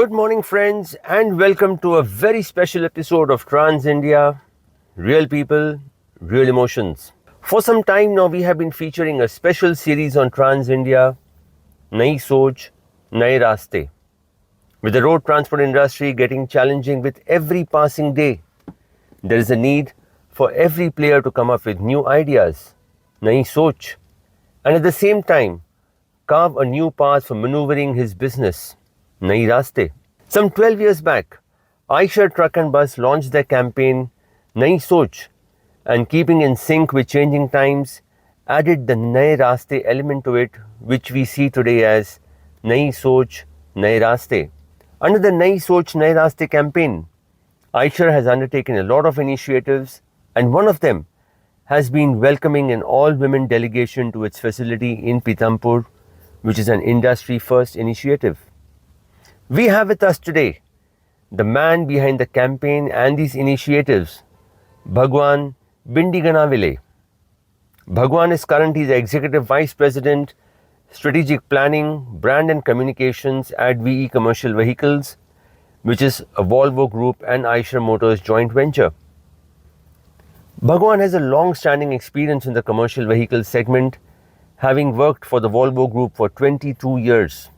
Good morning, friends, and welcome to a very special episode of Trans India Real People, Real Emotions. For some time now, we have been featuring a special series on Trans India, Nayi Soch Naye Raaste. With the road transport industry getting challenging with every passing day, there is a need for every player to come up with new ideas, Nayi Soch, and at the same time, carve a new path for maneuvering his business, Nayi Raaste. Some 12 years back, Eicher Truck Bus launched their campaign Nayi Soch, and keeping in sync with changing times, added the Naye Raaste element to it, which we see today as Nayi Soch Naye Raaste. Under the Nayi Soch Naye Raaste campaign, Eicher has undertaken a lot of initiatives, and one of them has been welcoming an all-women delegation to its facility in Pithampur, which is an industry-first initiative. We have with us today the man behind the campaign and these initiatives, Bhagwan Bindiganavile. Bhagwan is currently the Executive Vice President, Strategic Planning, Brand and Communications at VE Commercial Vehicles, which is a Volvo Group and Eicher Motors joint venture. Bhagwan has a long-standing experience in the commercial vehicle segment, having worked for the Volvo Group for 22 years.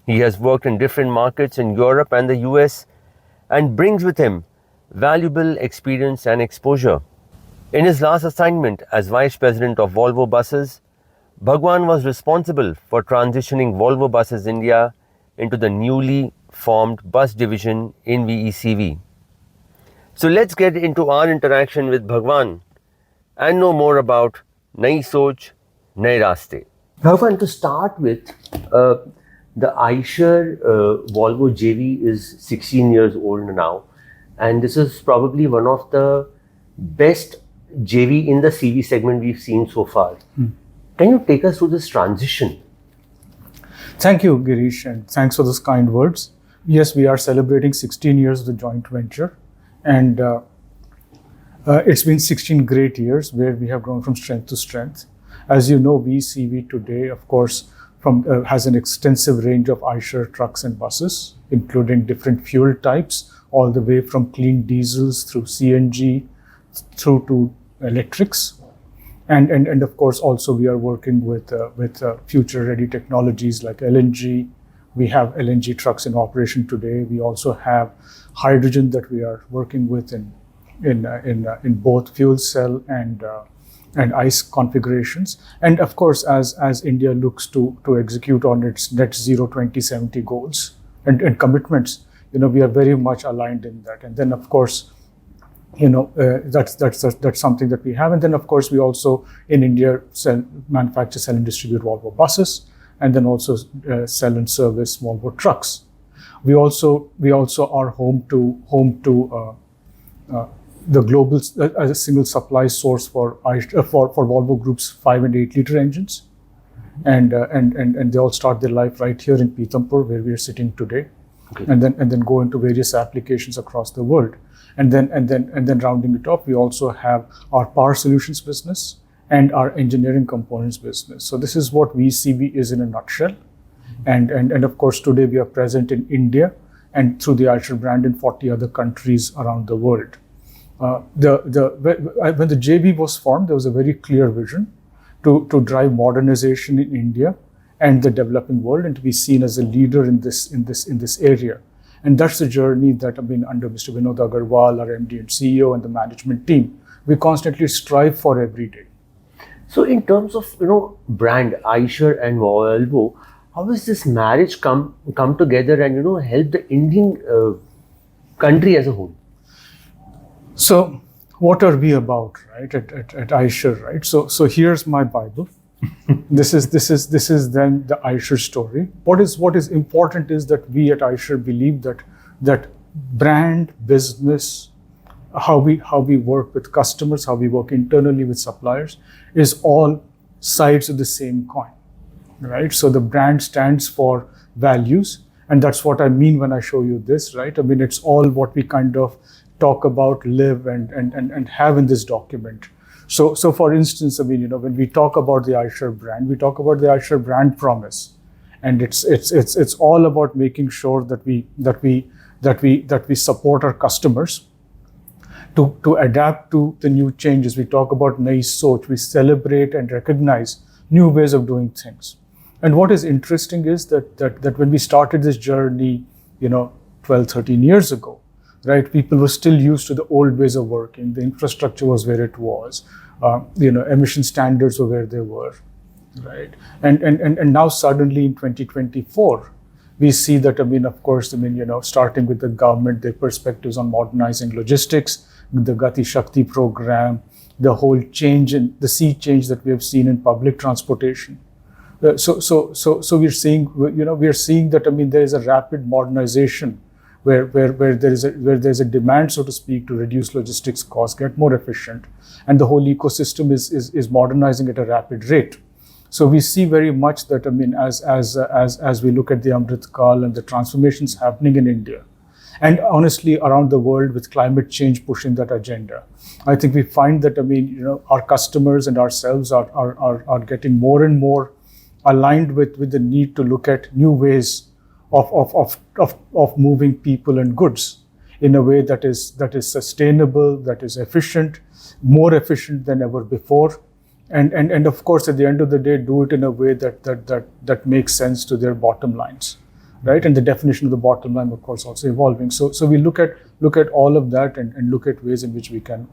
He has worked in different markets in Europe and the US and brings with him valuable experience and exposure. In his last assignment as Vice President of Volvo Buses, Bhagwan was responsible for transitioning Volvo Buses India into the newly formed bus division in VECV. So let's get into our interaction with Bhagwan and know more about Nayi Soch Naye Raaste. Bhagwan, to start with, the Eicher Volvo JV is 16 years old now, and this is probably one of the best JV in the CV segment we've seen so far. Can you take us through this transition? Thank you, Girish, and thanks for those kind words. Yes, we are celebrating 16 years of the joint venture, and it's been 16 great years where we have grown from strength to strength. As you know, VCV today, of course, has an extensive range of Eicher trucks and buses, including different fuel types, all the way from clean diesels through CNG, through to electrics. And of course, also we are working with future-ready technologies like LNG. We have LNG trucks in operation today. We also have hydrogen that we are working with in both fuel cell and ICE configurations. And of course, as India looks to execute on its net zero 2070 goals and commitments, we are very much aligned in that. And then of course, that's something that we have. And then of course, we also in India manufacture, sell and distribute Volvo buses, and then also sell and service Volvo trucks. We also are home to the global as a single supply source for Volvo Group's 5 and 8 liter engines, and they all start their life right here in Pithampur, where we are sitting today, okay. and then go into various applications across the world, and then rounding it off, we also have our power solutions business and our engineering components business. So this is what VCV is in a nutshell, and of course today we are present in India and through the Eicher brand in 40 other countries around the world. When the JV was formed, there was a very clear vision to drive modernization in India and the developing world, and to be seen as a leader in this area. And that's the journey that I've been under Mr. Vinod Agarwal, our MD and CEO, and the management team. We constantly strive for every day. So, in terms of brand Eicher and Volvo, how has this marriage come together and help the Indian country as a whole? So, what are we about, right? At Eicher, right? So here's my Bible. This is then the Eicher story. What is important is that we at Eicher believe that brand, business, how we work with customers, how we work internally with suppliers, is all sides of the same coin, right? So the brand stands for values, and that's what I mean when I show you this, right? I mean, it's all what we kind of talk about, live, and have in this document. So for instance, I mean, when we talk about the Eicher brand, we talk about the Eicher brand promise. and it's all about making sure that we support our customers to adapt to the new changes. We talk about Nayi Soch. We celebrate and recognize new ways of doing things. And what is interesting is that when we started this journey, 12, 13 years ago, right, people were still used to the old ways of working. The infrastructure was where it was. Emission standards were where they were, right? And now suddenly in 2024, we see that, starting with the government, their perspectives on modernizing logistics, the Gati Shakti program, the whole change in the sea change that we have seen in public transportation. So we're seeing, that, there is a rapid modernization where there is a demand, so to speak, to reduce logistics costs, get more efficient, and the whole ecosystem is modernizing at a rapid rate. So we see very much that, as we look at the Amrit Kal and the transformations happening in India, and honestly around the world with climate change pushing that agenda, I think we find that, our customers and ourselves are getting more and more aligned with the need to look at new ways of moving people and goods in a way that is sustainable, that is efficient, more efficient than ever before, and of course at the end of the day do it in a way that makes sense to their bottom lines, right? And the definition of the bottom line, of course, also evolving. So we look at all of that and look at ways in which we can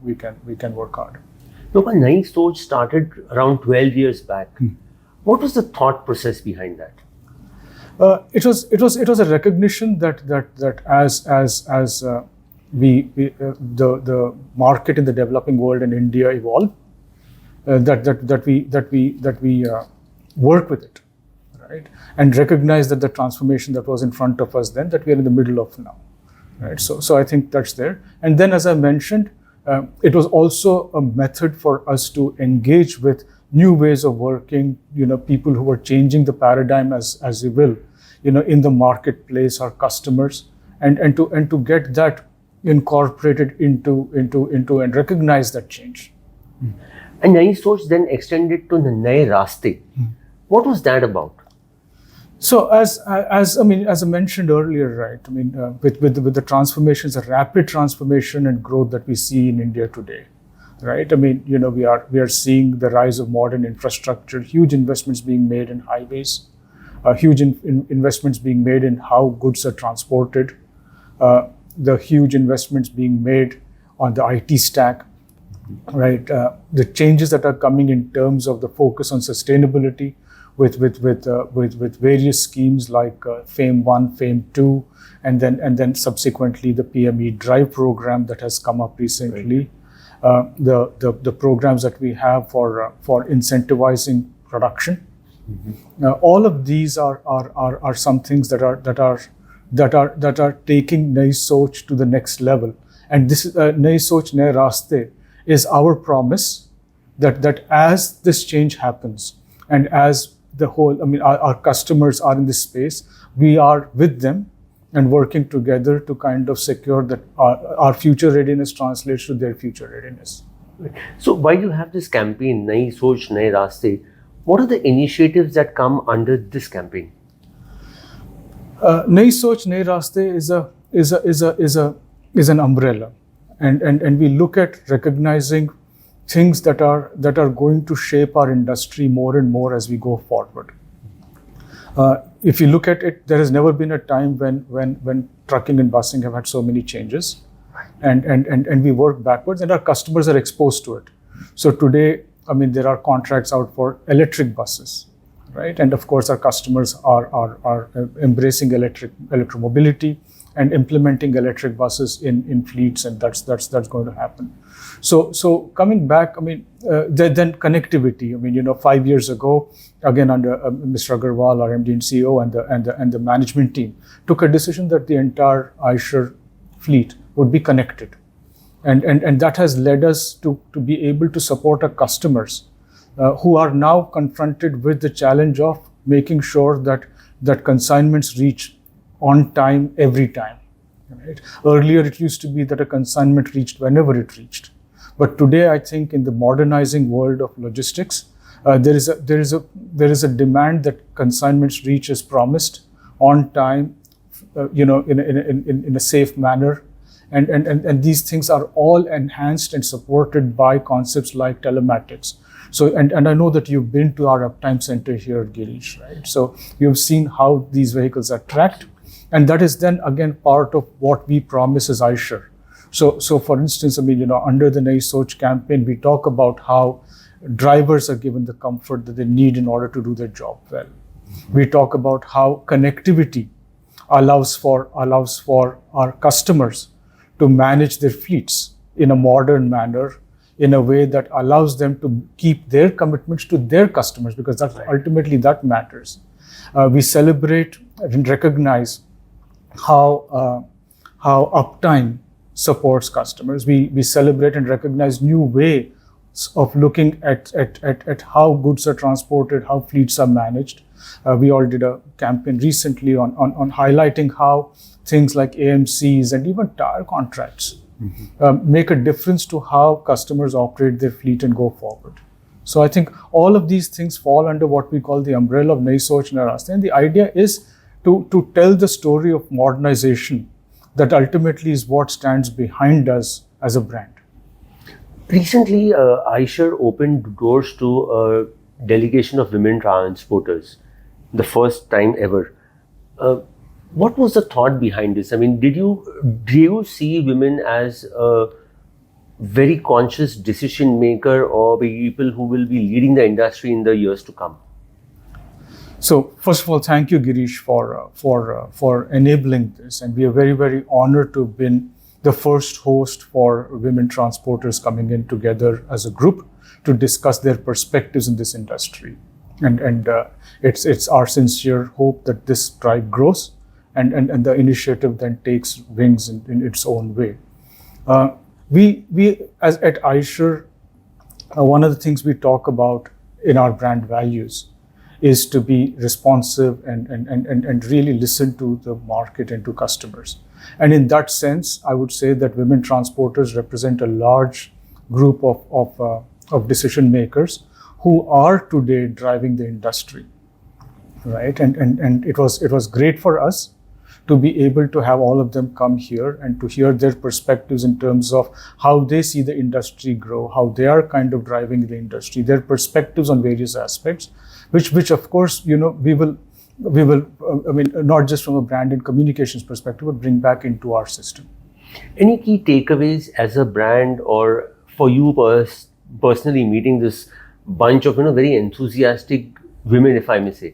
work hard. Look, Nayi Soch started around 12 years back. What was the thought process behind that? It was a recognition that as the market in the developing world and India evolve, that we work with it, right, and recognize that the transformation that was in front of us then, that we are in the middle of now, right. So I think that's there. And then, as I mentioned, it was also a method for us to engage with new ways of working, people who are changing the paradigm as you will, in the marketplace, our customers, and to get that incorporated into and recognize that change. And Nayi Soch then extended to the Naye Raaste. What was that about? So as I mentioned earlier, right, with the transformations, the rapid transformation and growth that we see in India today, right? We are seeing the rise of modern infrastructure, huge investments being made in highways, huge investments being made in how goods are transported, the huge investments being made on the IT stack, right? The changes that are coming in terms of the focus on sustainability with various schemes like FAME 1, FAME 2, and then subsequently the PME Drive program that has come up recently. Right. The programs that we have for incentivizing production. All of these are some things that are taking Nayi Soch to the next level. And this Nayi Soch Naye Raaste is our promise that as this change happens and as the whole, our customers are in this space, we are with them and working together to kind of secure that our future readiness translates to their future readiness. So while you have this campaign, Nayi Soch Naye Raaste, what are the initiatives that come under this campaign? Nayi Soch Naye Raaste is an umbrella, and we look at recognizing things that are going to shape our industry more and more as we go forward. If you look at it, there has never been a time when trucking and busing have had so many changes, and we work backwards, and our customers are exposed to it. So today, there are contracts out for electric buses, right? And of course, our customers are embracing electromobility and implementing electric buses in fleets, and that's going to happen. So coming back, then connectivity. 5 years ago, again under Mr. Agarwal, our MD and CEO, and the management team took a decision that the entire Eicher fleet would be connected, and that has led us to be able to support our customers who are now confronted with the challenge of making sure that consignments reach on time every time. Right? Earlier, it used to be that a consignment reached whenever it reached. But today, I think in the modernizing world of logistics, There is a demand that consignments reach as promised, on time, in a safe manner, and these things are all enhanced and supported by concepts like telematics. So, and I know that you've been to our uptime center here, Girish, right? So you've seen how these vehicles are tracked, and that is then again part of what we promise as Eicher. So for instance, under the Nayi Soch campaign, we talk about how drivers are given the comfort that they need in order to do their job well. We talk about how connectivity allows for our customers to manage their fleets in a modern manner, in a way that allows them to keep their commitments to their customers, because that's ultimately that matters. We celebrate and recognize how uptime supports customers. We celebrate and recognize new ways of looking at how goods are transported, how fleets are managed. We all did a campaign recently on highlighting how things like AMCs and even tire contracts make a difference to how customers operate their fleet and go forward. So I think all of these things fall under what we call the umbrella of Nayi Soch Naye Raaste. And the idea is to tell the story of modernization that ultimately is what stands behind us as a brand. Recently, Eicher opened doors to a delegation of women transporters, the first time ever. What was the thought behind this? I mean, do you see women as a very conscious decision maker, or people who will be leading the industry in the years to come? So first of all, thank you, Girish, for enabling this, and we are very, very honored to have been the first host for women transporters coming in together as a group to discuss their perspectives in this industry. And it's our sincere hope that this drive grows and the initiative then takes wings in its own way. We as at Eicher, one of the things we talk about in our brand values is to be responsive and really listen to the market and to customers. And in that sense, I would say that women transporters represent a large group of decision makers who are today driving the industry, right? And it was great for us to be able to have all of them come here and to hear their perspectives in terms of how they see the industry grow, how they are kind of driving the industry, their perspectives on various aspects, which of course, we will, not just from a brand and communications perspective, but bring back into our system. Any key takeaways as a brand, or for you personally meeting this bunch of very enthusiastic women, if I may say?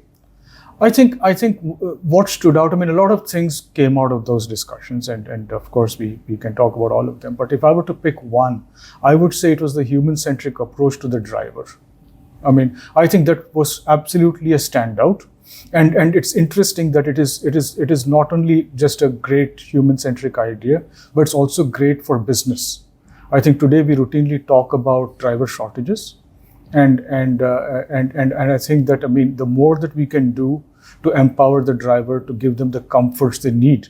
I think what stood out, a lot of things came out of those discussions, and of course we can talk about all of them. But if I were to pick one, I would say it was the human-centric approach to the driver. I think that was absolutely a standout, and it's interesting that it is not only just a great human-centric idea, but it's also great for business. I think today we routinely talk about driver shortages, and I think that the more that we can do to empower the driver, to give them the comforts they need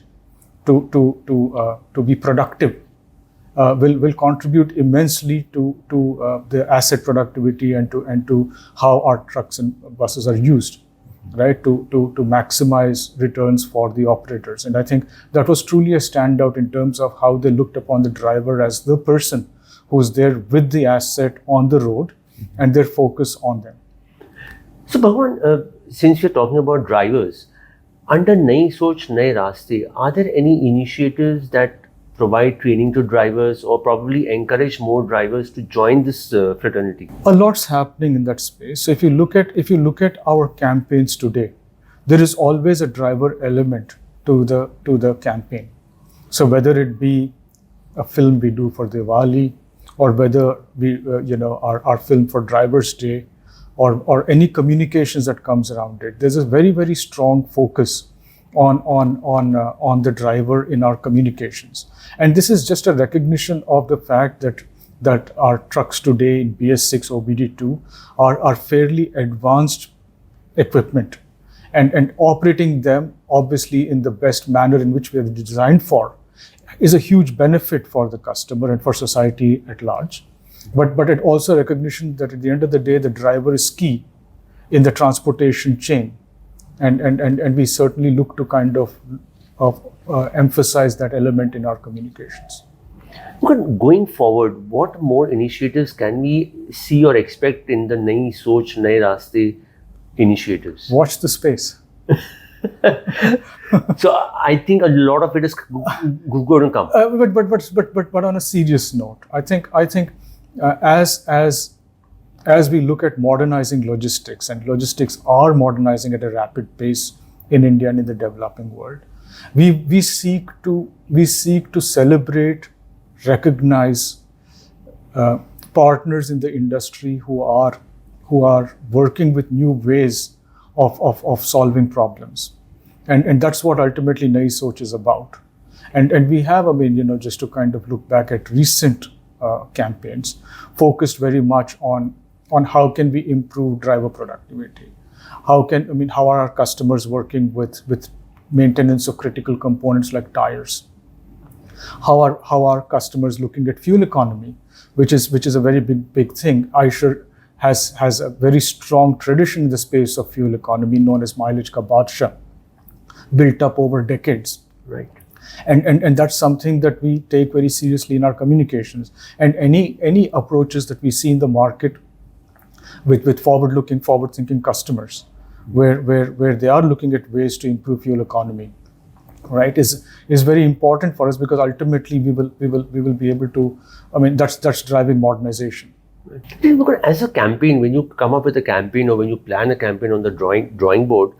to be productive, will contribute immensely to the asset productivity and to how our trucks and buses are used, right? To maximize returns for the operators. And I think that was truly a standout in terms of how they looked upon the driver as the person who's there with the asset on the road and their focus on them. So Bhagwan, since we're talking about drivers, under Nayi Soch Naye Raaste, are there any initiatives that provide training to drivers or probably encourage more drivers to join this fraternity? A lot's happening in that space. So if you look at our campaigns today, there is always a driver element to the campaign. So whether it be a film we do for Diwali, or whether we our film for Drivers' Day, or any communications that comes around it, there's a very, very strong focus on the driver in our communications. And this is just a recognition of the fact that our trucks today in BS6 OBD2 are fairly advanced equipment, and operating them obviously in the best manner in which we have designed for is a huge benefit for the customer and for society at large. but it also recognition that at the end of the day, the driver is key in the transportation chain, and we certainly look to kind of emphasize that element in our communications. Look, going forward, what more initiatives can we see or expect in the Nayi Soch Naye Raaste initiatives? Watch the space. So I think a lot of it is going to come. But on a serious note, I think as we look at modernizing logistics, and logistics are modernizing at a rapid pace in India and in the developing world, we seek to celebrate, recognize partners in the industry who are working with new ways of solving problems, and that's what ultimately Nayi Soch is about. And we have, just to kind of look back at recent campaigns, focused very much on how can we improve driver productivity, how are our customers working with maintenance of critical components like tires, how are customers looking at fuel economy, which is a very big thing. Eicher has a very strong tradition in the space of fuel economy known as mileage ka badshah, built up over decades. Right. And that's something that we take very seriously in our communications. And any approaches that we see in the market with forward-thinking customers, where they are looking at ways to improve fuel economy, right, is very important for us, because ultimately we will be able to, that's driving modernization. Look, as a campaign, when you come up with a campaign or when you plan a campaign on the drawing board,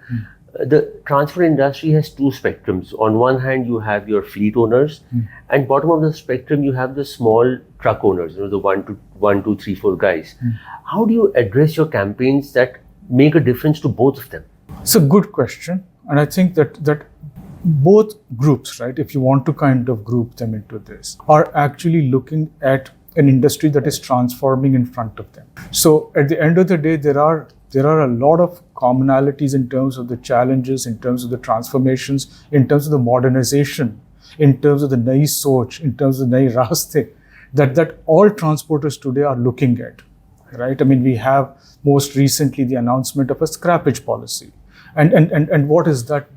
the transport industry has two spectrums. On one hand, you have your fleet owners, and bottom of the spectrum, you have the small truck owners, the 1, 2, 3, 4 guys. How do you address your campaigns that make a difference to both of them? It's a good question, and I think that both groups, right, if you want to kind of group them into this, are actually looking at an industry that is transforming in front of them. So at the end of the day, there are a lot of commonalities in terms of the challenges, in terms of the transformations, in terms of the modernization, in terms of the Nayi Soch, in terms of the Naye Raaste, that all transporters today are looking at, right? We have most recently the announcement of a scrappage policy. And what is that?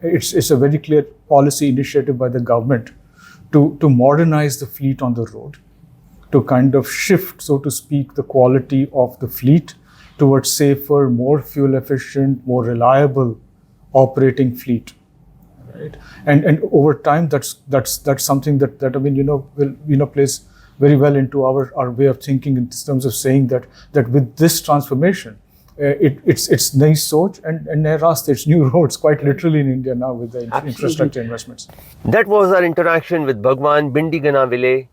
It's a very clear policy initiative by the government to modernize the fleet on the road, to kind of shift, so to speak, the quality of the fleet towards safer, more fuel efficient, more reliable operating fleet, right? And over time, that's something that will plays very well into our way of thinking in terms of saying that with this transformation, it's Nayi Soch and Naye Raaste, it's new roads, quite literally in India now with the infrastructure investments. That was our interaction with Bhagwan Bindiganavile,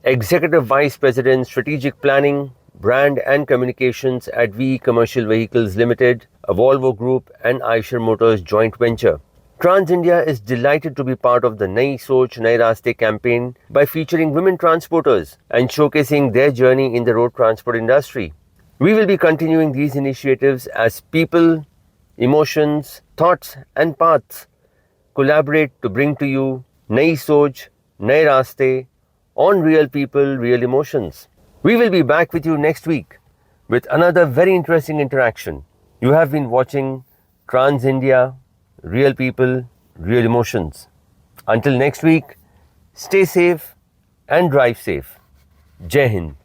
Executive Vice President, Strategic Planning, Brand and Communications at VE Commercial Vehicles Limited, a Volvo Group and Eicher Motors joint venture. Trans India is delighted to be part of the Nayi Soch Naye Raaste campaign by featuring women transporters and showcasing their journey in the road transport industry. We will be continuing these initiatives as people, emotions, thoughts and paths collaborate to bring to you Nayi Soch Naye Raaste on Real People, Real Emotions. We will be back with you next week with another very interesting interaction. You have been watching Trans India, Real People, Real Emotions. Until next week, stay safe and drive safe. Jai Hind.